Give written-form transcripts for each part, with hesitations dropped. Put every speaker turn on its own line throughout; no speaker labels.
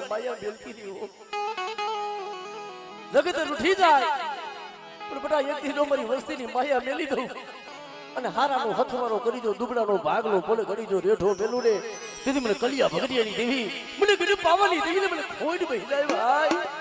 માયા મેલતી દી હો જગત રૂઠી જાય પણ બટા એકથી જો મારી વસ્તીની માયા મેલી દઉં અને હારાનો હથવારો કરી દો દુબળાનો ભાગલો બોલે કરી દો રેઠો મેલું ને તેથી મને કલિયા ભગડિયાની દેવી મને ગડી પાવાની દેવી ને મને ખોડ બેહી જાય ભાઈ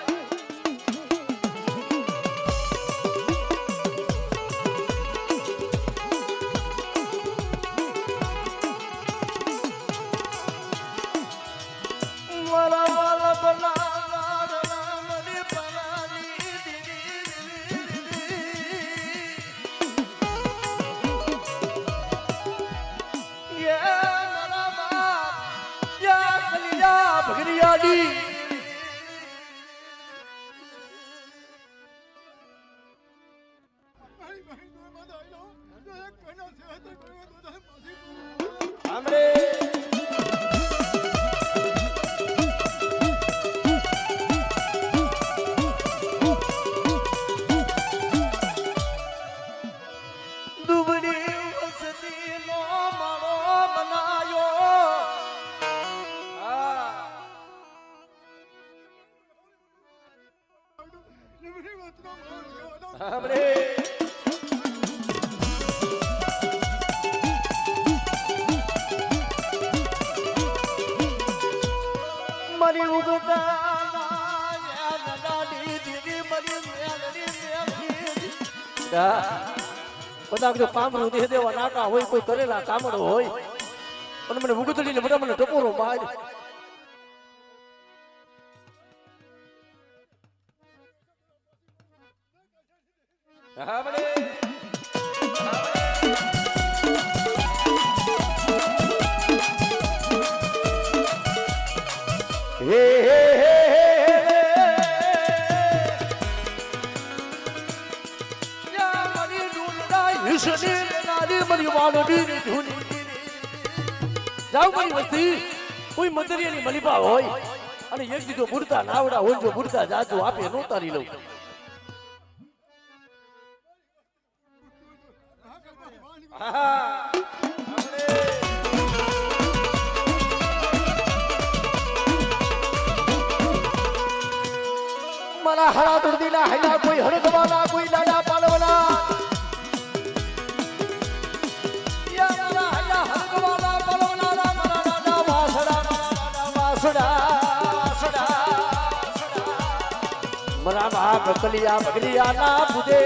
બધા કામરું દે દેવા નાકા હોય કોઈ કરેલા કામડો હોય અને મને ઉગતડીને બધા મને ટપોરો માર જાવ મારી વસ્તી કોઈ મંદરિયાની મલીપા હોય અને એક દીધો બુડતા નાવડા હોય જો બુડતા જાજો આપે નો તારી લઉં મારા હરા દુર્દીના હૈયા કોઈ હડકવાના કોઈ દાડા પાલવાના મરા ભાગ કલિયા બગલિયા ના બુદે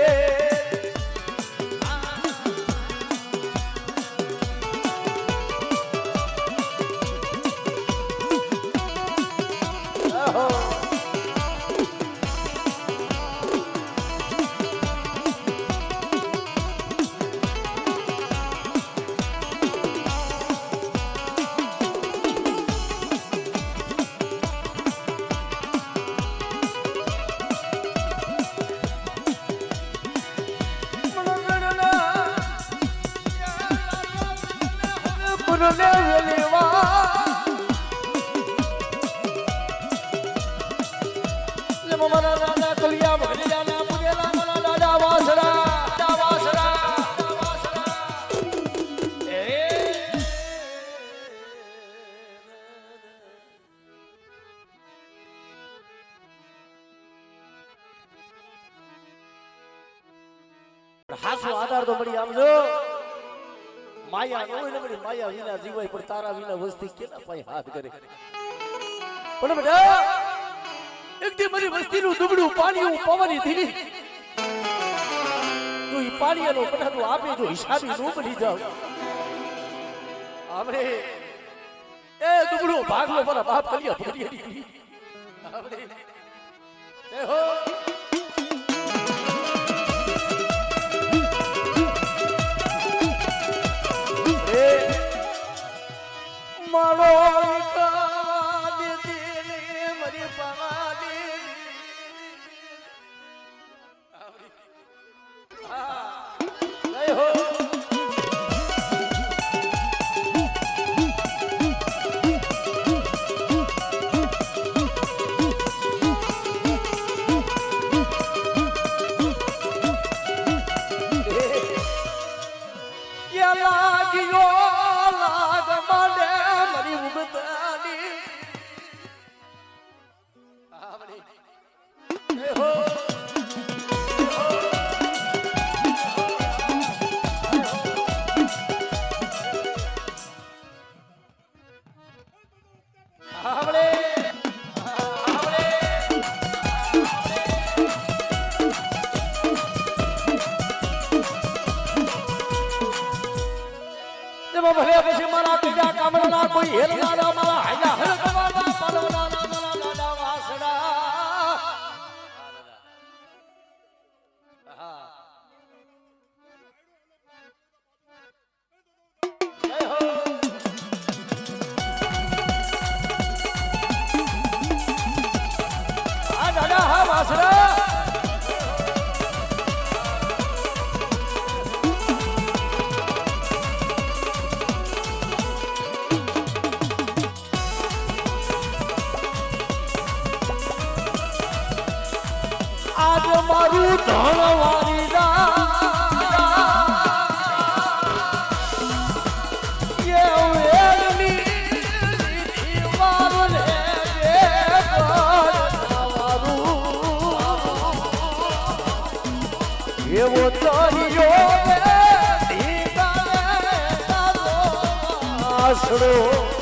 હાસો આધાર તો મળી આમ જો માયા નો હોય ને મળી માયા વિના જીવાય પણ તારા વિના વસ્તી કેના પાય હાથ કરે પણ બેટા એક દી મારી વસ્તીનું દુબળું પાણી હું પવાની દીધી તો ઈ પાણીનો પટાતો આપે જો હિસાબી નો બની જાવ આપણે એ દુબળો ભાગલો મારા બાપ કલિયા ભરિયાડી આપણે એ હો મારો કાદે દિલે મરી પાદે હો કોઈ હેલવાના મારા હાયા હલકવાના પાલવના નાના વાસડા દાદા હા વાસડા આજ મારું ધણવારી એવો તરિયો આસડો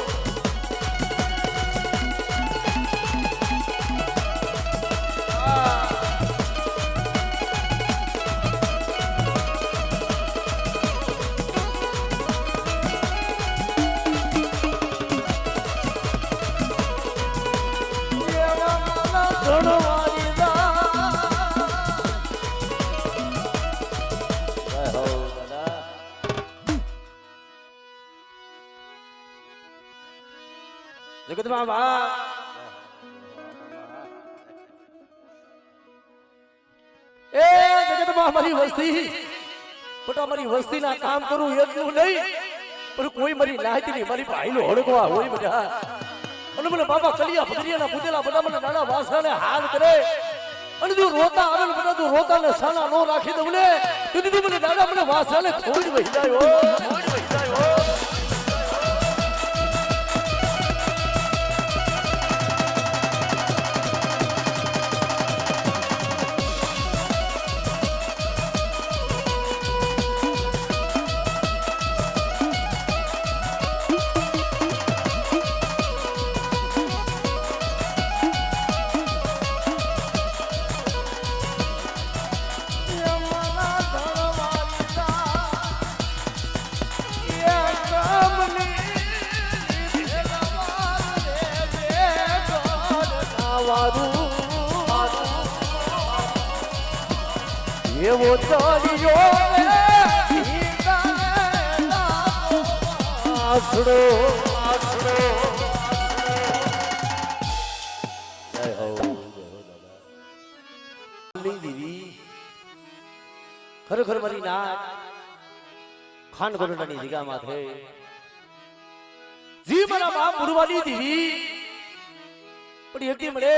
જગતમાં બા એ જગતમાં મારી વસ્તી પણ મારી વસ્તીના કામ કરું એટલું નહીં પણ કોઈ મારી નાહતી મારી ભાઈનો હડકવા હોય બધા અને મને બાબા કલિયા ફકરિયાના પૂજેલા બધા મને નાના વાસણાને હાલ કરે અને જો રોતા આવે ને બધા તું રોતાને સાના નો રાખી દઉં ને તેથી મને દાદા મને વાસણાને ખોડ વહી જાય એવો તરિયો આસડો આસડો જય હો દીદી ખરેખર મારી નાક ખાન ગોરડાની જગ્યામાં છે જી મારા બાપ મુરવાની દીવી પણ એથી મળે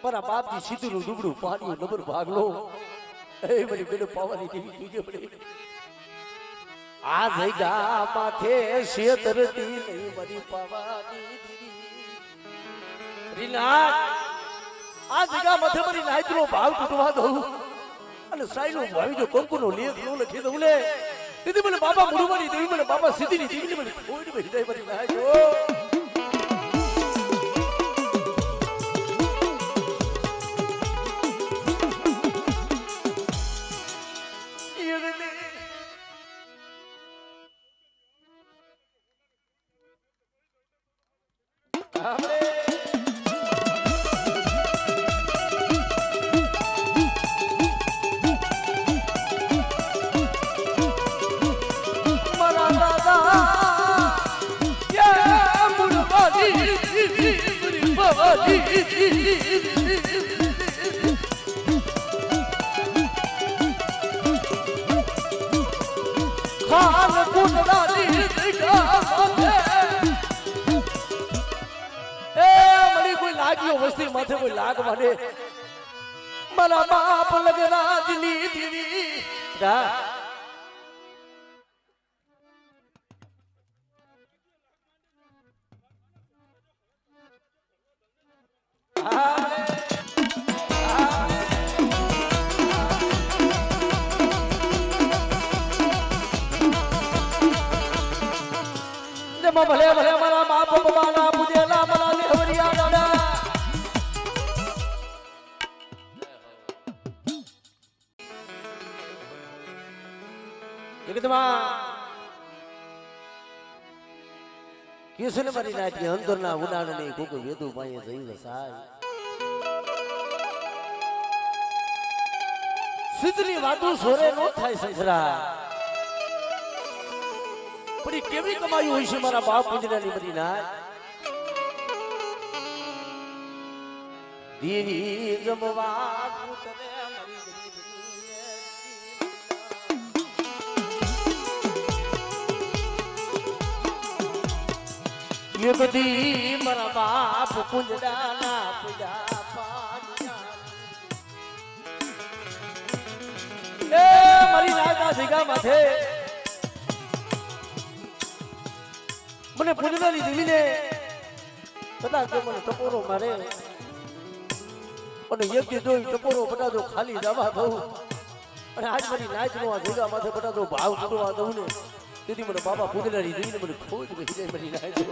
મારા બાપજી સીધું ડુબડું પાડ્યું નંબર ભાગલો એ મારી બેનો પાવાની દેવી જોજે પડે આ જગ્યા માથે શેતરતી નહીં મારી પાવાની દેવી રીનાથ આ જગ્યા માથે મારી નાયકનો ભાવ તૂટવા દઉં અને સાઈનો ભાવી જો કંકુનો લેખ નો લખી દઉં લે તેથી મને બાબા મુરવાની દેવી મને બાબા સીધીની દેવીને મને ખોડ બેહી જાય મારી નાયકો ખાન કુંડલાની એ મળી કોઈ લાગ્યો વસ્તી માથે કોઈ લાગ વાડે મારા બાપ લગરાજની દીવી દા ભલે ભલે મારા બાપ બાના પૂજેલા મારા લેવરિયા દાદા જગતમાં કેસને મારી નાટી અંતરના ઉડાડને કોક વેદુ પાયે જઈ વસાય સિદ્ધની વાતો સોરે નો થાય સંસરા પણ કેવી કમાઈ હોય છે મારા બાપ પૂજનાની બધી નાય દેવી જમવા તને ये बदी मरा बाप पुंजडाना पूजा पानिया ए मारी नागा सिगा माथे મને પુંજડાની દેવીને કદાચ જો મને ટપોરો મારે અને એક જોઈ ટપોરો બટાદો ખાલી જવા દઉં અને આજ મારી નાચનો આ જગા માથે બટાદો ભાવ તોડવા દઉં ને તેથી મને બાબા પુંજડાની દેવીને મને ખોજ બેસી જાય મારી નાચો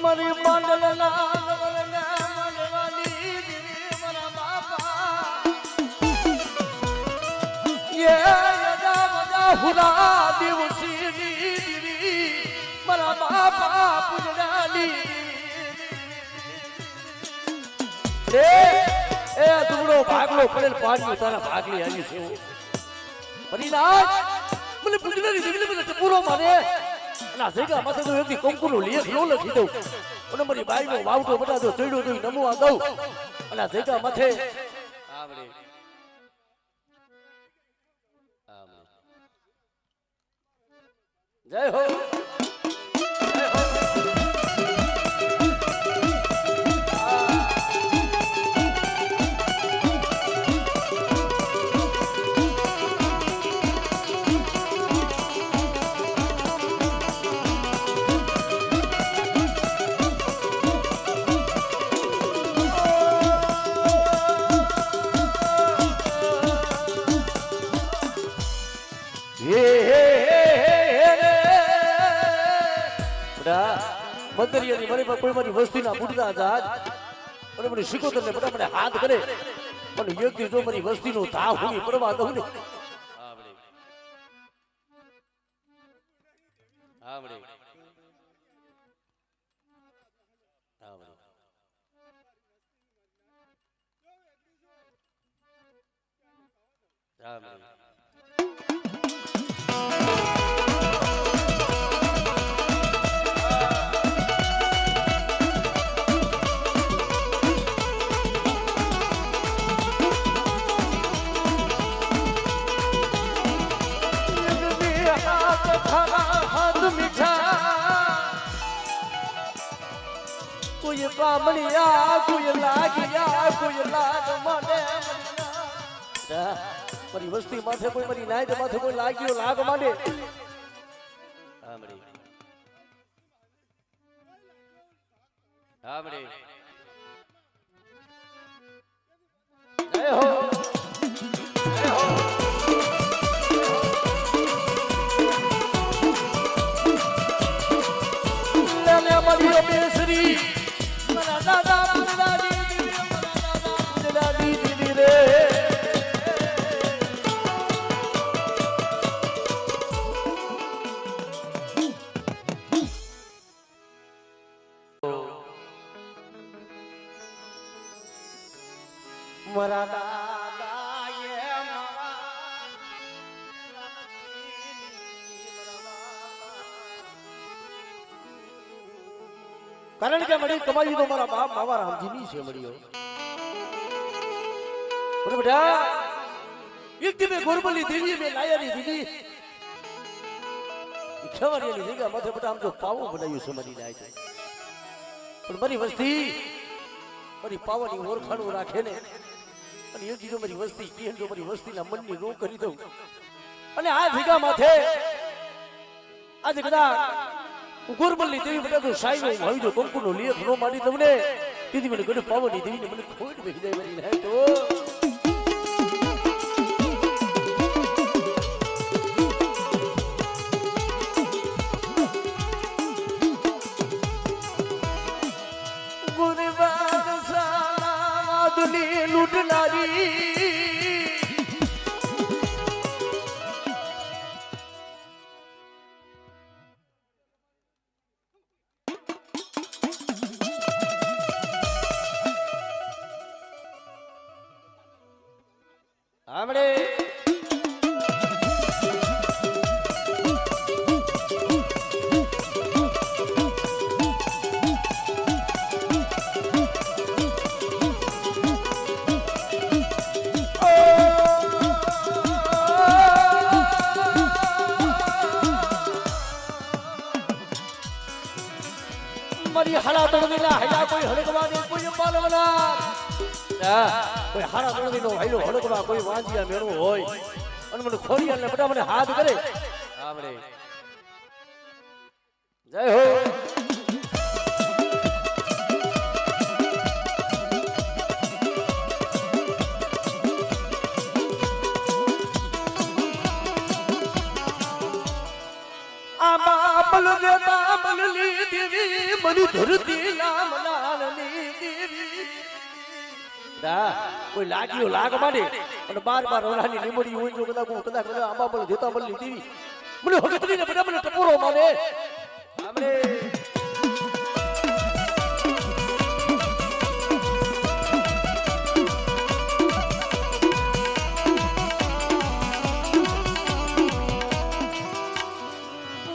મારી માંડલના નવલના માંડવાની દેવી મારા બાપા ये यदा वदा हुरा દિવસીની દેવી મારા બાપા પુંજડાની એ દુબળો ભાગલો પડેલ પાણી તારા ભાગલી આવી છે પરિણામ મને પુંજડાની દેવીને મને ટપુરો મારે ના જગ્યા માથે તો એકથી કંકુનો લેખ નો લખી દઉં અને મારી બાઈનો વાવટો બટાદો ચડ્યો તો નમો આ દઉં અને જગ્યા માથે આવડે જય હો મંદરિયાની મારી પર કોઈ મારી વસ્તીના બુડના જહાજ અને મને શિકોતર ને બધા મને હાથ કરે અને યોગથી જો મારી વસ્તીનો ધાવ હું પડવા દઉં ને કોઈ કામણિયા કોઈ લાગિયા કોઈ લાગ મને મારી વસ્તી માથે કોઈ મારી નાઈટ માથે કોઈ લાગ્યો લાગ માંડે જય હો મારી બેસરી મારા દાદા પુંજડાની દેવી મારા દાદા પુંજડાની દેવી રે મારા દાદા એ કારણ કે મળી કમાઈ તો મારા બાપ માવા રામજીની છે મળ્યો પણ બેટા એક દી મેં ગોરબલી દેવી મેં લાયાની દીદી ખવાડીની જગ્યા માથે બેટા આમ તો પાવો બનાવ્યું છે મારી નાય પણ મારી વસ્તી મારી પાવાની ઓળખાણો રાખે ને અને એક દીધો મારી વસ્તી કે જો મારી વસ્તીના મનની રો કરી દઉં અને આ જગ્યા માથે આજે કદાચ ગોરબલી દેવી બધા તો સાઈનો ભાઈ જો કંકુનો લેખ નો માડી તમને દીદી મને ગઢ પાવની દેવીને મને ખોટ બેસી જાય મારી નાય તો ગુરબાદ સાલા વાદલી લૂટનારી આમડે મારી હાડા તળવીના હાડા કોઈ હડકવા દે કોઈ પાલવના કોઈ હાડા તળવીનો હાઈલો હડકવા કોઈ વાંજિયા મેળવો હોય અને મને ખોડિયાને બધા મને હાથ કરે આમડે જય હો આમાં બલ દેતા બલલી દેવી મની ધરતી નામ નાનની દેવી દા કોઈ લાગ્યો લાગ માંડે અને બાર બાર ઓલાની લીમડી હોય જો કદાચ આમાં બલ દેતા બલલી દેવી મને હકતરીને બધા મને ટપોરો મારે આમરે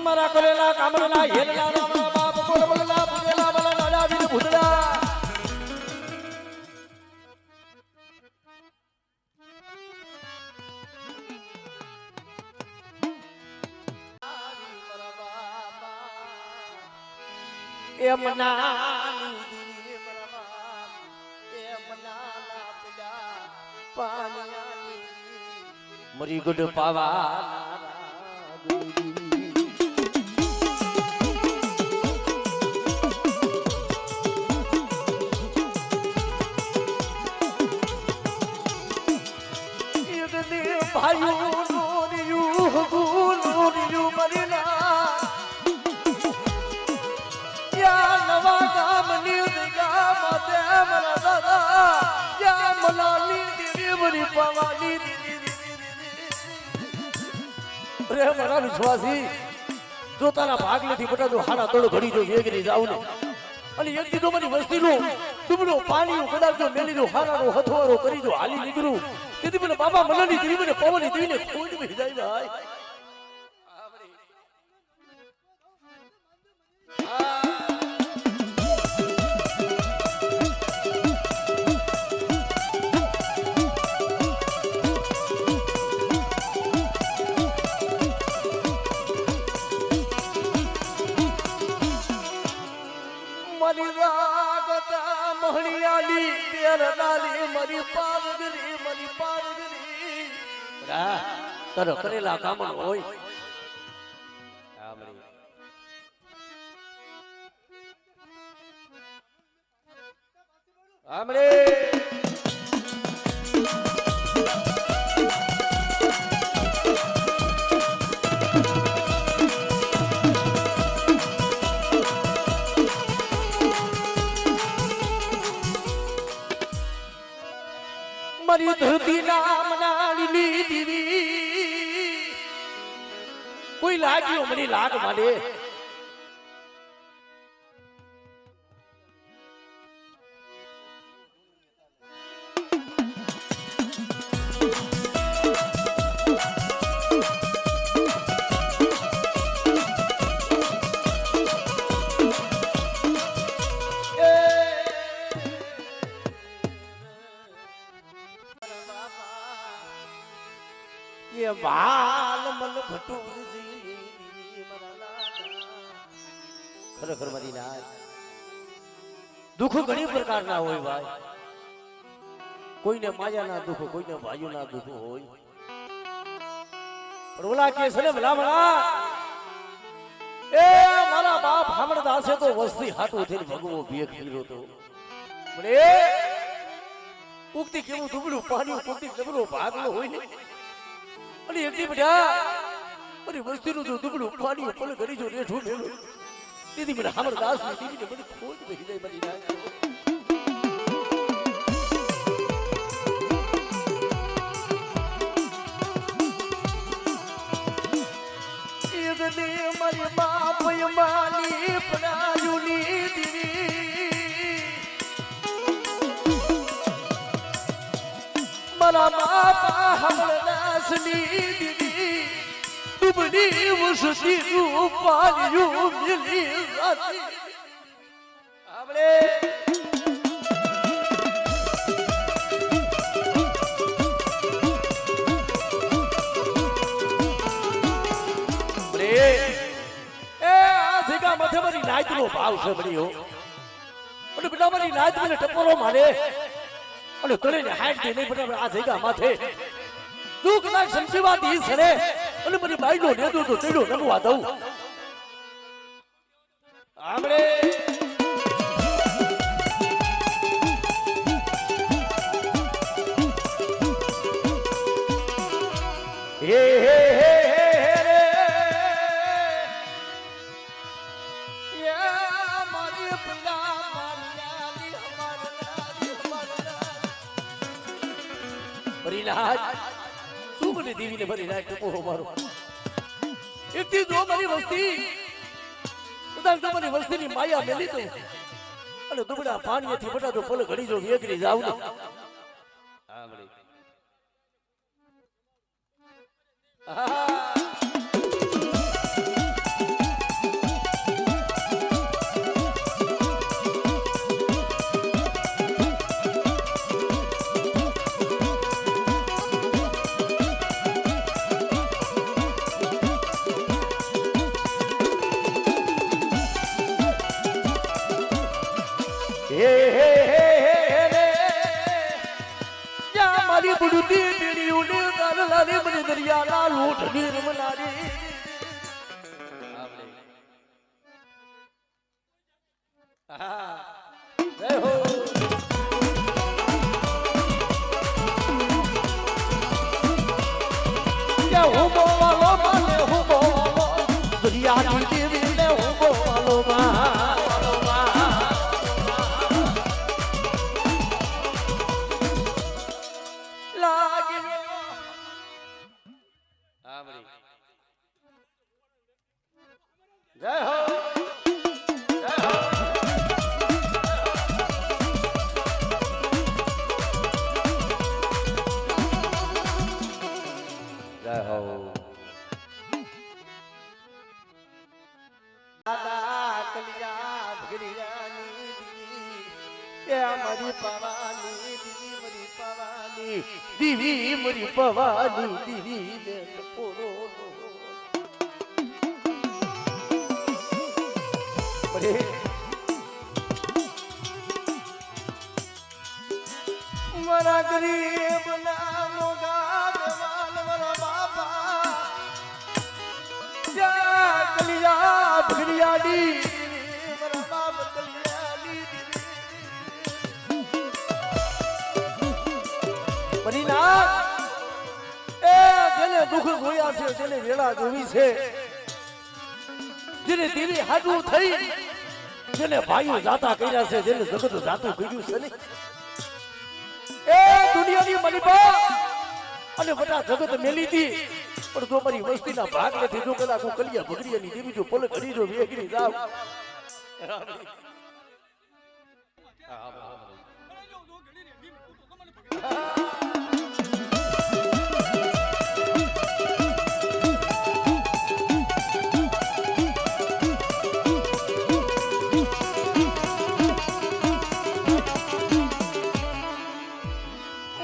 મારા કરેલા કામના હેલા રામના બાપ બોલબલા ભુજલા બલા નાડા વિન ભુજલા એમ નાની દીવી મારા બાપ એમ નાના પડા પાનિયાની મરી ગુડ પાવા ભાઈઓ નોરિયું ગુલ નોરિયું મરીના યા નવા ગામની ગામ તે મરા દાદા યા મલાની દેવી મરી પાવાની રે મારા વિશ્વાસી જો તારા ભાગ નથી બટા તો હાડા તોડ ઘડી જો વેગરી જાવ ને અને એક દીધો મારી વસ્તીનું ડૂબડો પાણી કદાચ જો મેલી દો હારાનો હથવારો કરી દો હાલી નીકળું તેથી મને બાબા મલાની દેવી મને પવનની દેવીને ખોજ મે જાય ભાઈ મારી રાગતા મહણિયાલી પેરનાલી મારી પારગરી તારો કરેલા કામ હોય આમરે મારી ધરતી નામ નાની દીવી કોઈ લાગ્યો મને લાગ માંડે ये बाल मल भटूरजी खरेखर मारी ना दुख घणी प्रकारना होय भाई कोईने मायाना दुख कोईने भाईओना दुख होय पण ओला के છે ને ભલા ભલા એ મારા બાપ હામણદાસે તો વસ્તી હાટો થઈને ભગવો ભેખ પીરો તો પણ એ ઉક્તિ કેવું દુબળું પાણી ઉક્તિ જબરો ભાગલો હોય ને અને એકલી બડા અરે વસ્તીનું જો દુબળું પાણી પલ ઘડી જો રેઠું મેલું દીદી મને હામણદાસ ની દીદી ને મને ખોજ બેહી જાય બની ના મારી બાપ માની પડાયુની દીવી મારા બાપા હમણાસની દીદી તુમની વસતી રૂપાલિયું મિલી હતી આપણે માથે મારી નાચ નો ભાવ છે બળીઓ અને બેટા મારી નાચ મને ટપોરો મારે અને તને ને હાઈટ દે નહીં બેટા આ જગ્યા માથે તું કદાચ સંજીવા દી સરે અને મારી બાઈ નો નેદો તો તેડો રમવા દઉં આમળે હે હે હે શું મને દેવીને ભરી નાખ ટપોરો મારો એટલી જો મારી વસ્તી તમારી વસ્તીની માયા મેલી દઉં અને દુબળા પાણીથી બટા તો પલ ઘડી જો વેગરી જાવ ને મારી બુડતી પીડીઓ ને તારલાને મને દરિયાના લોટ ની રમલાડી જય હો હું બોવાલો માને હું બોવાલો દરિયાની દેવી ને હું બોવાલો માં જય હો જય હો જય હો દાદા કલિયા ભગરિયાની દીવી એ મારી પવાની દીવી મારી પવાની દીવી મારી પવાની દીવી ને ટપોરો મારા ગરીબ નાનો ગામવાલ મારા બાપા યા કલિયા ભગરિયાડી મારા બાપ કલિયાડી પરિનાથ એ જેને દુઃખ જોયા છે જેને વેળા જોવી છે જેને દેવી હાજુ થઈ જેને ભાઈઓ જાતા કર્યા છે જેને જગત જાતું કર્યું છે ને એ દુનિયાની મલિબા અને બધા જગત મેલી દી પણ જો મારી વસ્તીના ભાગ નથી જો કદાચ હું કલિયા ભગરિયાની દેવી જો પલ ઘડી જો વેગરી જાવ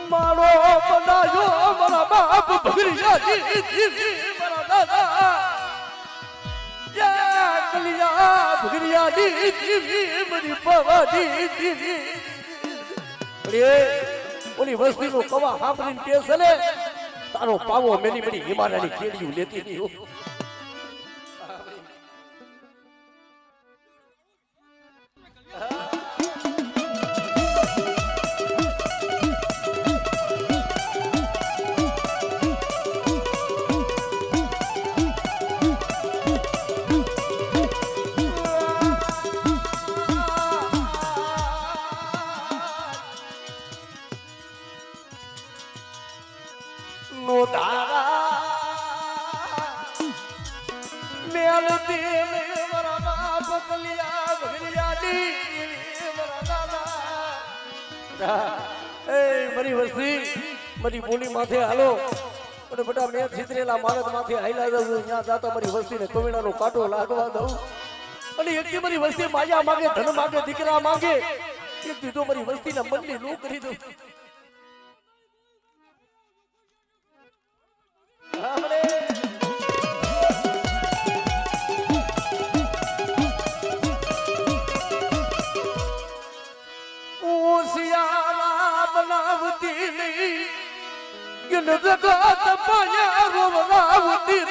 મારો બનાયો મારા બાપ ભગરિયાની દીવી મારા દાદા યા કલિયા ભગરિયાની દીવી મારી પવાની દીવી ઓલી વસ્તીનો કવા સાંભળીને કેસ ને તારો પાવો મેલી મેલી હિમાલયની કેડીયું લેતી નહીં નો ધારા મેલ દિલ મારા બાપ કલિયા ભગરિયાની મારા દાદા એ મારી વસ્તી મારી બોલી માથે હાલો અને બધા મેં છિતરેલા મારત માથે હાઈલા દઉં ત્યાં જાતા મારી વસ્તીને કવિણાનો કાંટો લાગવા દઉં અને એકથી મારી વસ્તી માયા માંગે ધન માંગે દીકરા માંગે એક દીધો મારી વસ્તીના મનની લો કરી દઉં બનાવતી નહીં જગત પાયા રોવરાવતી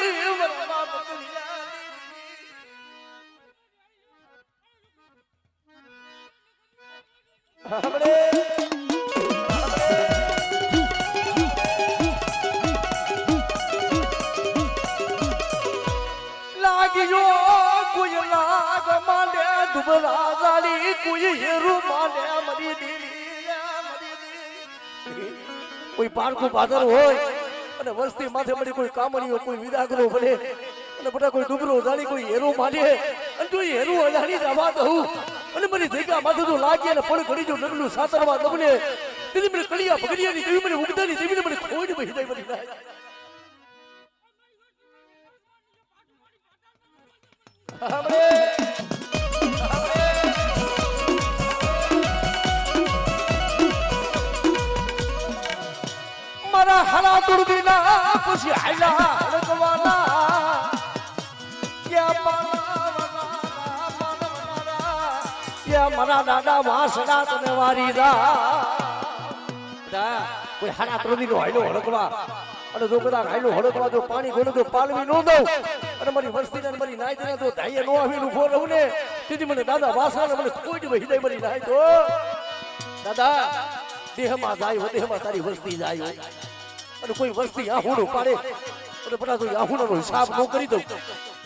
લાગ્યો કોઈ લાગ માંડે દુબળા જાળી કોઈ હેરું માંડે મરી દીધી કોઈ પારકું પાદર હોય અને વસ્તી માથે મળી કોઈ કામણીઓ કોઈ વિદાગરો બને અને બધા કોઈ ડુબરો જાણી કોઈ હેરો માંડે અને જો હેરું અજાણી જવા દઉં અને મને ધેકા માથે તો લાગી અને પણ ઘડી જો નગલું સાતરવા દબને તેથી મને કળિયા ભગડિયાની દેવી મને ઉગદાની દેવીને મને ખોઈ બહી જાય બની જાય મારા હરા દુર્દીના પછી હાઈલા હડકવાના મારા દાદા વાસડા તને વારી કોઈ હાડા ત્રદી નો હાઈલો હડકવા અને જો કદાચ હાઈલો હડકવા જો પાણી ગોળો જો પાલવી ન દઉં અને મારી વસ્તીને મારી નાયતીને તો ધાઈએ નો આવીને ઉભો રહું ને તેથી મને દાદા વાસડા મને કોઈ વહી જાય મારી નાય તો દાદા દેહમાં જાય દેહમાં તારી વસ્તી જાય અને કોઈ વસ્તી આહુડો પાડે અને બધા તો આહુડાનો હિસાબ ન કરી દઉં I'm